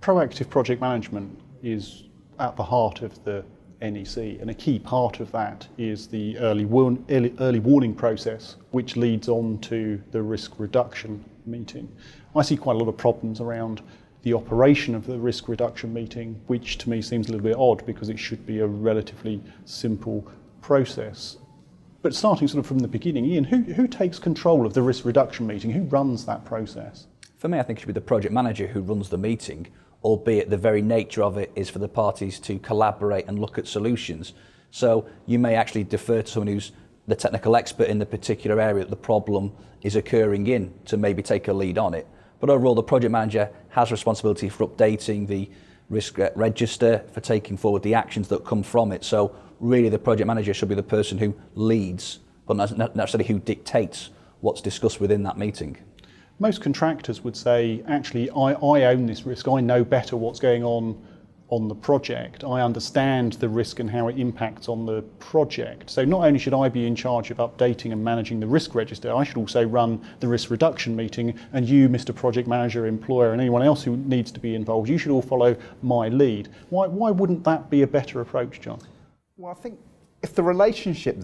Proactive project management is at the heart of the NEC, and a key part of that is the early warning process, which leads on to the risk reduction meeting. I see quite a lot of problems around the operation of the risk reduction meeting, which to me seems a little bit odd because it should be a relatively simple process. But starting sort of from the beginning, Ian, who takes control of the risk reduction meeting? Who runs that process? For me, I think it should be the project manager who runs the meeting, albeit the very nature of it is for the parties to collaborate and look at solutions. So you may actually defer to someone who's the technical expert in the particular area that the problem is occurring in to maybe take a lead on it. But overall, the project manager has responsibility for updating the risk register, for taking forward the actions that come from it. So really the project manager should be the person who leads, but not necessarily who dictates what's discussed within that meeting. Most contractors would say, actually, I own this risk. I know better what's going on the project. I understand the risk and how it impacts on the project. So not only should I be in charge of updating and managing the risk register, I should also run the risk reduction meeting, and you, Mr. Project Manager, employer, and anyone else who needs to be involved, you should all follow my lead. Why wouldn't that be a better approach, John? Well, I think if the relationship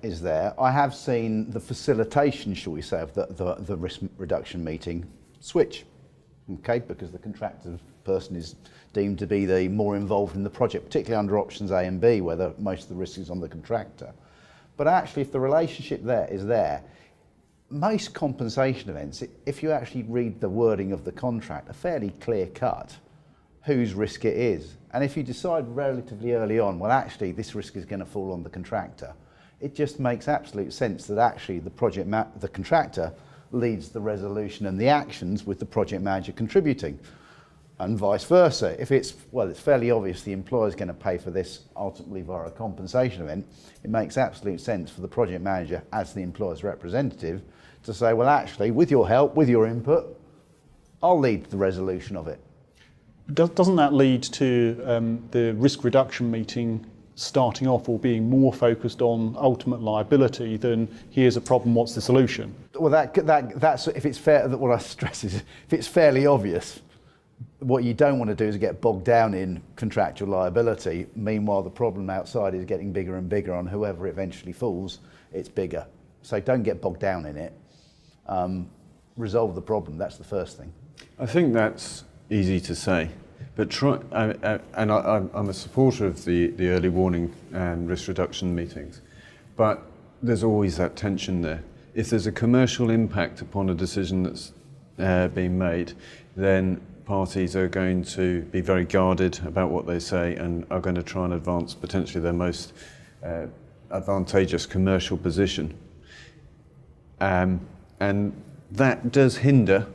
is there, I have seen the facilitation, shall we say, of the risk reduction meeting switch, okay, because the contractor person is deemed to be the more involved in the project, particularly under options A and B, where most of the risk is on the contractor. But actually, if the relationship is there, most compensation events, if you actually read the wording of the contract, are fairly clear cut whose risk it is. And if you decide relatively early on, well, actually, this risk is going to fall on the contractor, it just makes absolute sense that actually the contractor leads the resolution and the actions with the project manager contributing, and vice versa. If it's fairly obvious the employer is going to pay for this ultimately via a compensation event, it makes absolute sense for the project manager as the employer's representative to say, well, actually, with your help, with your input, I'll lead the resolution of it. Doesn't that lead to the risk reduction meeting starting off or being more focused on ultimate liability than here's a problem, what's the solution? Well, that's if it's fair. What I stress is if it's fairly obvious, what you don't want to do is get bogged down in contractual liability. Meanwhile, the problem outside is getting bigger and bigger. On whoever eventually falls, it's bigger. So don't get bogged down in it. Resolve the problem. That's the first thing. I think that's easy to say, but I'm a supporter of the early warning and risk reduction meetings, but there's always that tension there. If there's a commercial impact upon a decision that's being made, then parties are going to be very guarded about what they say and are going to try and advance potentially their most advantageous commercial position. And that does hinder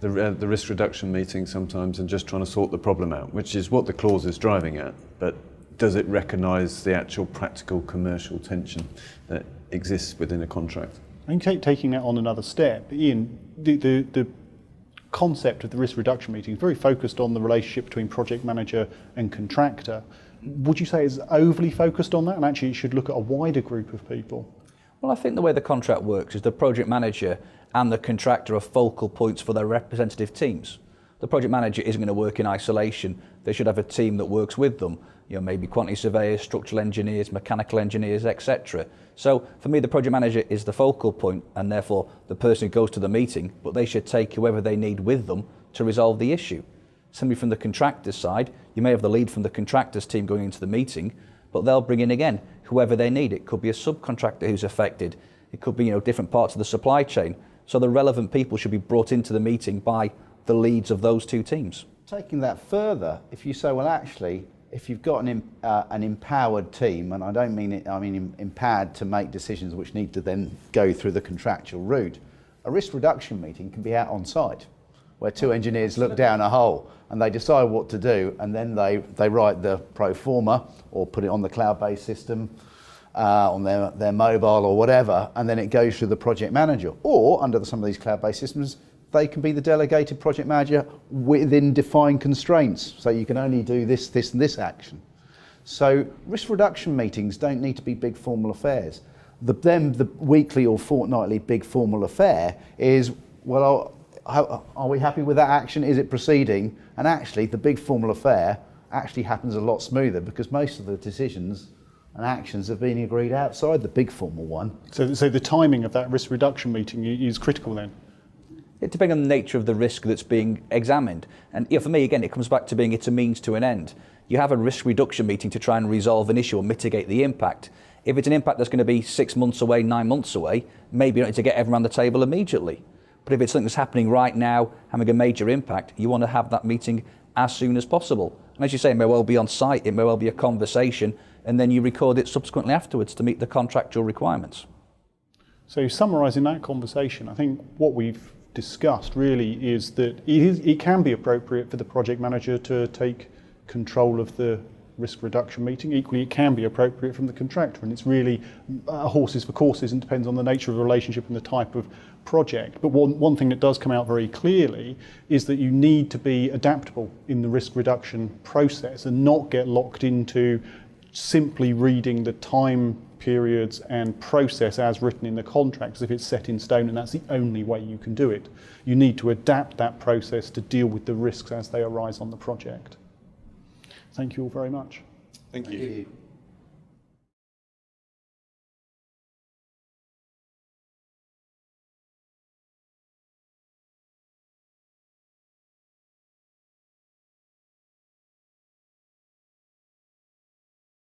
the risk reduction meeting sometimes and just trying to sort the problem out, which is what the clause is driving at. But does it recognise the actual practical commercial tension that exists within a contract? I think taking that on another step, Ian, the concept of the risk reduction meeting is very focused on the relationship between project manager and contractor. Would you say it's overly focused on that, and actually it should look at a wider group of people? Well, I think the way the contract works is the project manager and the contractor are focal points for their representative teams. The project manager isn't going to work in isolation. They should have a team that works with them. Maybe quantity surveyors, structural engineers, mechanical engineers, etc. So for me, the project manager is the focal point and therefore the person who goes to the meeting, but they should take whoever they need with them to resolve the issue. Somebody from the contractor's side, you may have the lead from the contractor's team going into the meeting, but they'll bring in again whoever they need. It could be a subcontractor who's affected. It could be different parts of the supply chain. So the relevant people should be brought into the meeting by the leads of those two teams. Taking that further, if you say, well, actually, if you've got an empowered team, and I don't mean it, I mean empowered to make decisions which need to then go through the contractual route, a risk reduction meeting can be out on site, where two engineers look down a hole and they decide what to do, and then they write the pro forma or put it on the cloud-based system, on their mobile or whatever, and then it goes through the project manager. Or under some of these cloud-based systems, they can be the delegated project manager within defined constraints. So you can only do this, this, and this action. So risk reduction meetings don't need to be big formal affairs. The weekly or fortnightly big formal affair is, well, are we happy with that action? Is it proceeding? And actually, the big formal affair actually happens a lot smoother because most of the decisions and actions have been agreed outside the big formal one. So the timing of that risk reduction meeting is critical then? It depends on the nature of the risk that's being examined. And for me, again, it comes back to being it's a means to an end. You have a risk reduction meeting to try and resolve an issue or mitigate the impact. If it's an impact that's going to be 6 months away, 9 months away, maybe you don't need to get everyone around the table immediately. But if it's something that's happening right now, having a major impact, you want to have that meeting as soon as possible. And as you say, it may well be on site, it may well be a conversation, and then you record it subsequently afterwards to meet the contractual requirements. So summarising that conversation, I think what we've discussed really is that it can be appropriate for the project manager to take control of the risk reduction meeting. Equally, it can be appropriate from the contractor, and it's really horses for courses and depends on the nature of the relationship and the type of project. But one thing that does come out very clearly is that you need to be adaptable in the risk reduction process and not get locked into simply reading the time periods and process as written in the contract as if it's set in stone and that's the only way you can do it. You need to adapt that process to deal with the risks as they arise on the project. Thank you all very much. Thank you.